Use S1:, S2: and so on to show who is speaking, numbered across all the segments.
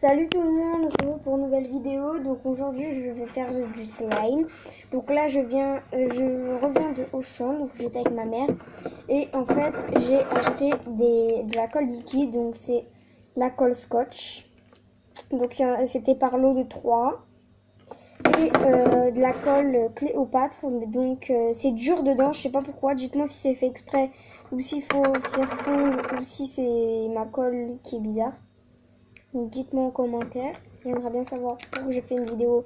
S1: Salut tout le monde, on se retrouve pour une nouvelle vidéo. Donc aujourd'hui je vais faire du slime. Donc là je reviens de Auchan, donc j'étais avec ma mère. Et en fait j'ai acheté de la colle liquide, donc c'est la colle scotch. Donc c'était par lot de 3. Et de la colle Cléopâtre, donc c'est dur dedans, je sais pas pourquoi. Dites-moi si c'est fait exprès ou s'il faut faire fondre ou si c'est ma colle qui est bizarre. Donc dites-moi en commentaire, j'aimerais bien savoir pourquoi j'ai fait une vidéo,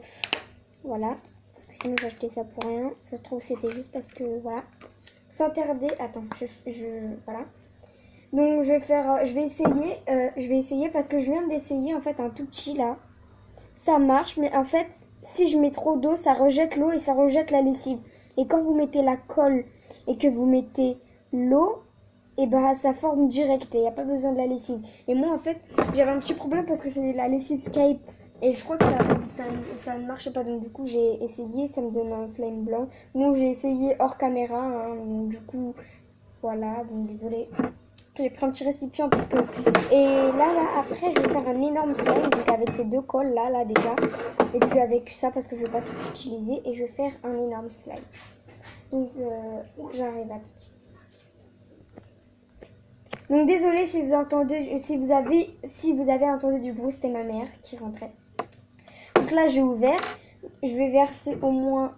S1: voilà, parce que sinon j'ai acheté ça pour rien. Ça se trouve c'était juste parce que, voilà, sans tarder, attends, voilà. Donc je vais essayer parce que je viens d'essayer en fait un tout petit là. Ça marche, mais en fait, si je mets trop d'eau, ça rejette l'eau et ça rejette la lessive. Et quand vous mettez la colle et que vous mettez l'eau, et bah ça forme direct et il n'y a pas besoin de la lessive. Et moi en fait, j'avais un petit problème parce que c'est la lessive Skype et je crois que ça ne marchait pas. Donc du coup j'ai essayé, ça me donne un slime blanc. Donc j'ai essayé hors caméra, hein, donc, du coup voilà, donc désolé. J'ai pris un petit récipient parce que... Et là, après, je vais faire un énorme slime. Donc avec ces deux colles là déjà. Et puis avec ça parce que je vais pas tout utiliser. Et je vais faire un énorme slime. Donc j'arrive à tout de suite. Donc désolé si vous entendez, si vous avez entendu du bruit, c'était ma mère qui rentrait. Donc là j'ai ouvert. Je vais verser au moins,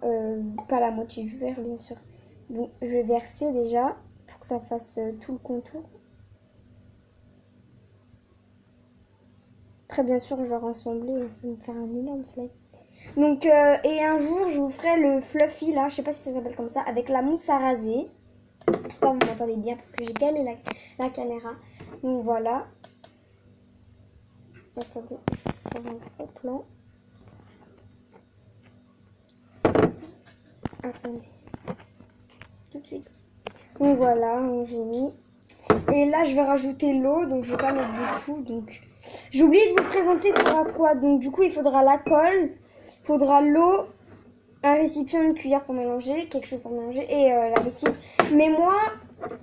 S1: pas la moitié du verre bien sûr. Donc je vais verser déjà pour que ça fasse tout le contour. Très bien sûr, je vais rassembler et ça va me faire un énorme slime. Donc, et un jour, je vous ferai le fluffy là, je sais pas si ça s'appelle comme ça, avec la mousse à raser. J'espère que vous m'entendez bien parce que j'ai galé la caméra. Donc voilà. Attendez, je vais faire un gros plan. Attendez. Tout de suite. Donc voilà, j'ai mis. Et là, je vais rajouter l'eau, donc je vais pas mettre beaucoup. Donc, j'ai oublié de vous présenter, il faudra quoi. Donc du coup, il faudra la colle, il faudra l'eau, un récipient, une cuillère pour mélanger, quelque chose pour mélanger et la lessive. Mais moi,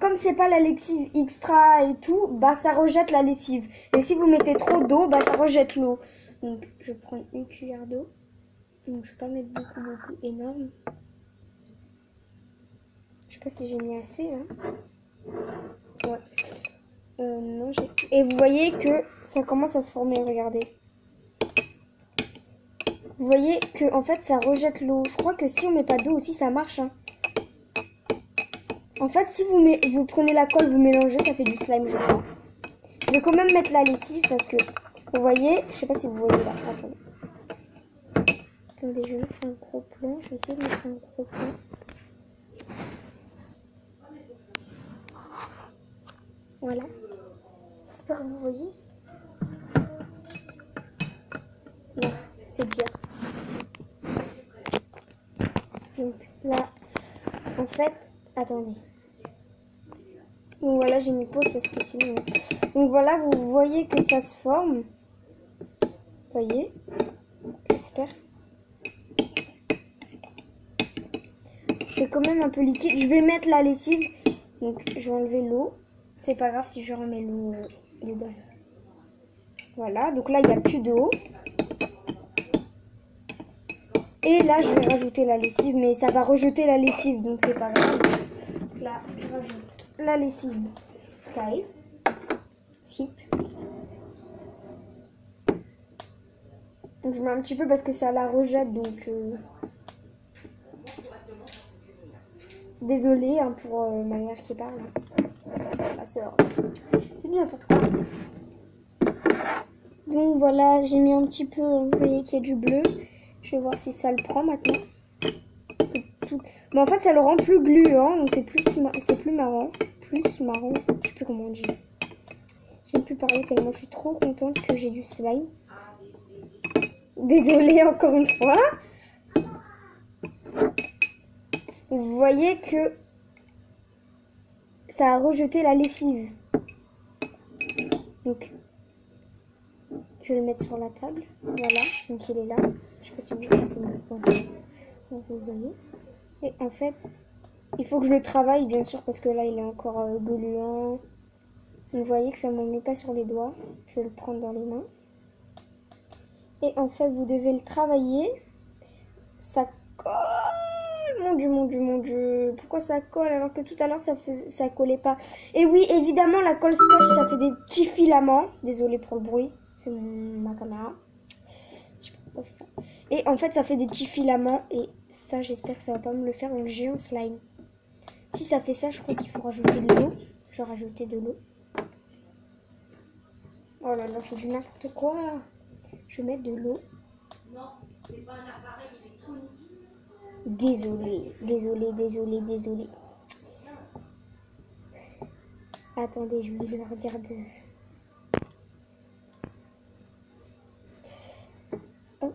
S1: comme c'est pas la lessive extra et tout, bah ça rejette la lessive. Et si vous mettez trop d'eau, bah ça rejette l'eau. Donc je vais prendre une cuillère d'eau. Donc je vais pas mettre beaucoup, énorme. Je sais pas si j'ai mis assez, hein. Ouais. Non, et vous voyez que ça commence à se former, regardez. Vous voyez que en fait ça rejette l'eau. Je crois que si on met pas d'eau aussi ça marche, hein. En fait si vous prenez la colle, vous mélangez, ça fait du slime je crois. Je vais quand même mettre la lessive parce que vous voyez, je sais pas si vous voyez là, attendez. Attendez, je vais mettre un gros plan, je vais essayer de mettre un gros plan. Voilà. J'espère que vous voyez. Non, c'est bien. Donc là, en fait, attendez. Donc voilà, j'ai mis pause parce que sinon... Donc voilà, vous voyez que ça se forme. Vous voyez? J'espère. C'est quand même un peu liquide. Je vais mettre la lessive. Donc je vais enlever l'eau. C'est pas grave si je remets l'eau dedans. Voilà, donc là il n'y a plus d'eau. Et là je vais rajouter la lessive, mais ça va rejeter la lessive, donc c'est pas grave. Là je rajoute la lessive Sky. Skip. Donc je mets un petit peu parce que ça la rejette, donc désolée hein, pour ma mère qui parle. C'est ma soeur. C'est bien n'importe quoi. Donc voilà, j'ai mis un petit peu, vous voyez qu'il y a du bleu. Je vais voir si ça le prend maintenant. Mais en fait ça le rend plus gluant, donc c'est plus marrant. Plus marrant, je sais plus comment on dit. J'aime plus parler tellement je suis trop contente que j'ai du slime. Désolée encore une fois. Vous voyez que ça a rejeté la lessive. Donc je vais le mettre sur la table. Voilà, donc il est là. Je sais pas si vous voyez, c'est bon. Donc vous voyez. Et en fait, il faut que je le travaille bien sûr parce que là il est encore gluant. Vous voyez que ça ne m'en met pas sur les doigts. Je vais le prendre dans les mains. Et en fait, vous devez le travailler. Ça colle. Mon Dieu, mon Dieu, mon Dieu. Pourquoi ça colle alors que tout à l'heure, ça collait pas? Et oui, évidemment, la colle scotch, ça fait des petits filaments. Désolée pour le bruit. C'est ma caméra. Je sais pas pourquoi je fais ça. Et en fait, ça fait des petits filaments. Et ça, j'espère que ça va pas me le faire dans le géant slime. Si ça fait ça, je crois qu'il faut rajouter de l'eau. Je vais rajouter de l'eau. Oh là là, c'est du n'importe quoi. Je vais mettre de l'eau.
S2: Non, c'est pas un appareil électronique.
S1: Désolée, désolée, désolée, désolée. Attendez, je vais leur dire de... Hop.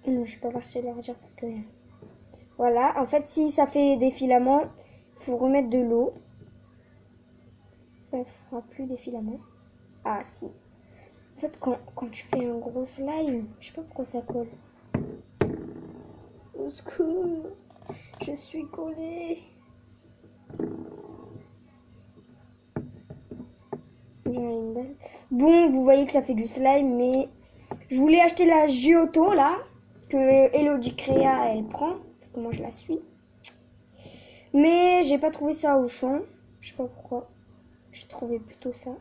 S1: Non, je suis pas partie leur dire parce que... Voilà, en fait, si ça fait des filaments, il faut remettre de l'eau. Ça fera plus des filaments. Ah, si. En fait, quand tu fais un gros slime, je sais pas pourquoi ça colle. Au secours, je suis collée. Une balle. Bon, vous voyez que ça fait du slime, mais je voulais acheter la Giotto là, que Elodie Créa elle prend, parce que moi je la suis. Mais j'ai pas trouvé ça au champ, je sais pas pourquoi. J'ai trouvé plutôt ça.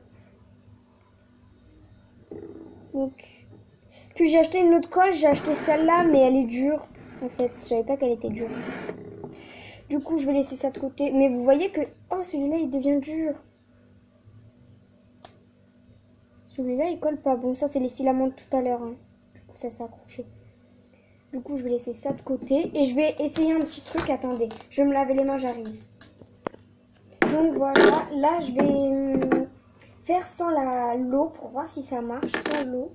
S1: Donc, puis j'ai acheté une autre colle, j'ai acheté celle-là, mais elle est dure. En fait, je savais pas qu'elle était dure. Du coup, je vais laisser ça de côté. Mais vous voyez que, oh, celui-là il devient dur. Celui-là, il colle pas. Bon, ça, c'est les filaments de tout à l'heure. Hein. Du coup, ça s'est accroché. Du coup, je vais laisser ça de côté. Et je vais essayer un petit truc. Attendez, je vais me laver les mains, j'arrive. Donc, voilà. Là, je vais faire sans l'eau pour voir si ça marche. Sans l'eau.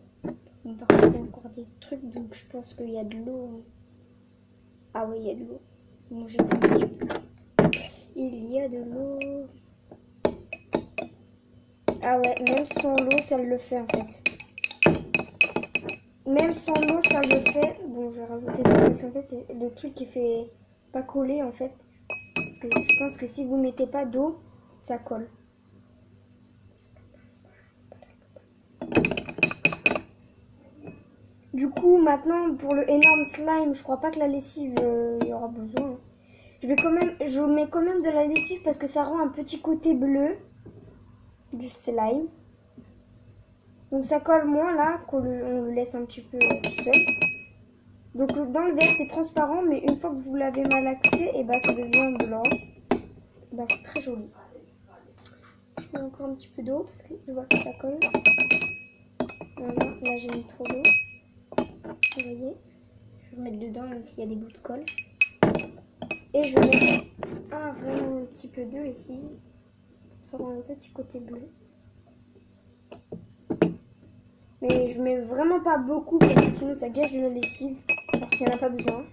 S1: Bon, par contre, il y a encore des trucs. Donc, je pense qu'il y a de l'eau. Ah oui, il y a de l'eau. Bon, j'ai fait un petit peu. Il y a de l'eau. Ah ouais, même sans l'eau, ça le fait en fait. Même sans l'eau, ça le fait. Bon, je vais rajouter de l'eau parce qu'en fait, c'est le truc qui fait pas coller en fait. Parce que je pense que si vous mettez pas d'eau, ça colle. Du coup, maintenant, pour le énorme slime, je crois pas que la lessive, il y aura besoin. Je mets quand même de la lessive parce que ça rend un petit côté bleu du slime. Donc ça colle moins là, qu'on le laisse un petit peu tout seul. Donc dans le verre c'est transparent, mais une fois que vous l'avez malaxé, et bah ça devient blanc. Bah c'est très joli. Je mets encore un petit peu d'eau parce que je vois que ça colle. Voilà, là j'ai mis trop d'eau. Vous voyez, je vais mettre dedans même s'il y a des bouts de colle. Et je mets vraiment un petit peu d'eau ici. Ça rend un petit côté bleu. Mais je mets vraiment pas beaucoup parce que sinon ça gâche de la lessive. Alors qu'il n'y en a pas besoin.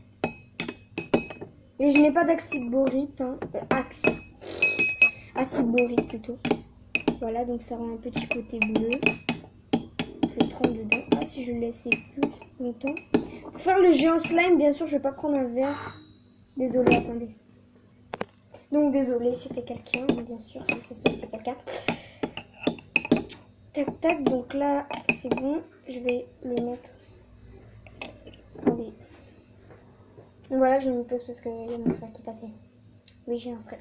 S1: Et je n'ai pas d'acide borique, hein. Acide borique plutôt. Voilà, donc ça rend un petit côté bleu. Je le trempe dedans. Ah, si je le laissais plus longtemps. Pour faire le géant slime, bien sûr, je vais pas prendre un verre. Désolée, attendez. Donc, désolée, c'était quelqu'un. Bien sûr, si c'est quelqu'un. Tac, tac. Donc là, c'est bon. Je vais le mettre. Attendez. Voilà, je me pose parce qu'il y a mon frère qui passait. Oui, j'ai un frère.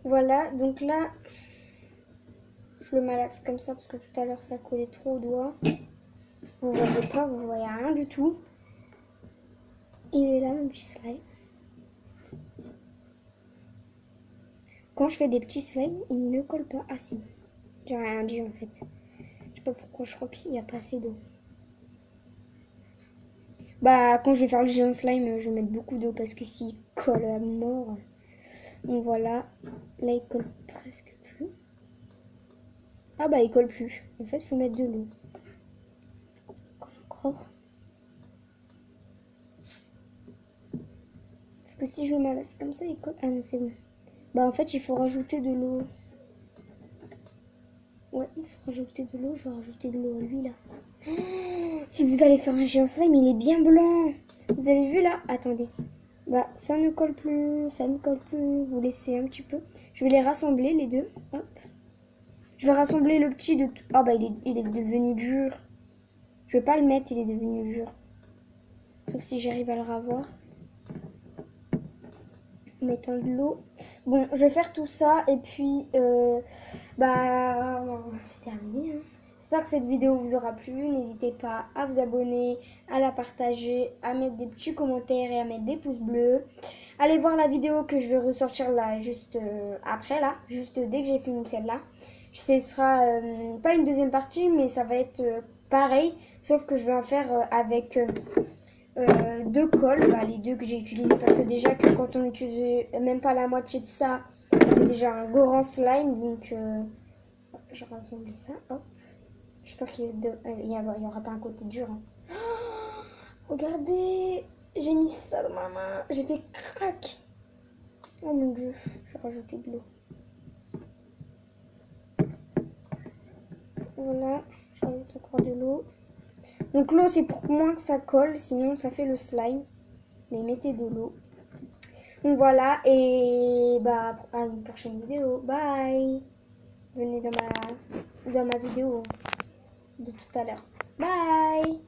S1: Voilà, donc là, je le malaxe comme ça parce que tout à l'heure, ça collait trop au doigt. Vous voyez pas, vous voyez rien du tout. Il est là, mon petit slime. Quand je fais des petits slimes, il ne colle pas. Ah si, j'ai rien dit en fait. Je sais pas pourquoi, je crois qu'il n'y a pas assez d'eau. Bah, quand je vais faire le géant slime, je vais mettre beaucoup d'eau parce que s'il colle à mort. Donc voilà, là il colle presque plus. Ah bah il colle plus. En fait, il faut mettre de l'eau. Encore. Parce que si je le malasse comme ça, il colle. Ah non, c'est bon. Bah en fait, il faut rajouter de l'eau. Ouais, il faut rajouter de l'eau. Je vais rajouter de l'eau à lui là. Si vous allez faire un géant slime, il est bien blanc. Vous avez vu là? Attendez. Bah ça ne colle plus, ça ne colle plus. Vous laissez un petit peu. Je vais les rassembler les deux. Hop. Je vais rassembler le petit de tout. Ah bah il est devenu dur. Je vais pas le mettre, il est devenu dur. Sauf si j'arrive à le revoir. En mettant de l'eau. Bon, je vais faire tout ça et puis bah c'est terminé. Hein. J'espère que cette vidéo vous aura plu. N'hésitez pas à vous abonner, à la partager, à mettre des petits commentaires et à mettre des pouces bleus. Allez voir la vidéo que je vais ressortir là juste après là, juste dès que j'ai fini celle-là. Ce sera pas une deuxième partie, mais ça va être pareil, sauf que je vais en faire avec 2 cols, bah, les 2 que j'ai utilisés, parce que déjà que quand on n'utilise même pas la moitié de ça, on a déjà un grand slime, donc je rassemble ça, hop. J'espère qu'il y aura pas un côté dur. Hein. Oh, regardez, j'ai mis ça dans ma main, j'ai fait crack. Oh mon dieu, je vais rajouter de l'eau. Voilà, je rajoute encore de l'eau. Donc l'eau c'est pour moins que ça colle, sinon ça fait le slime. Mais mettez de l'eau. Donc voilà, et bah à une prochaine vidéo. Bye. Venez dans ma vidéo de tout à l'heure. Bye.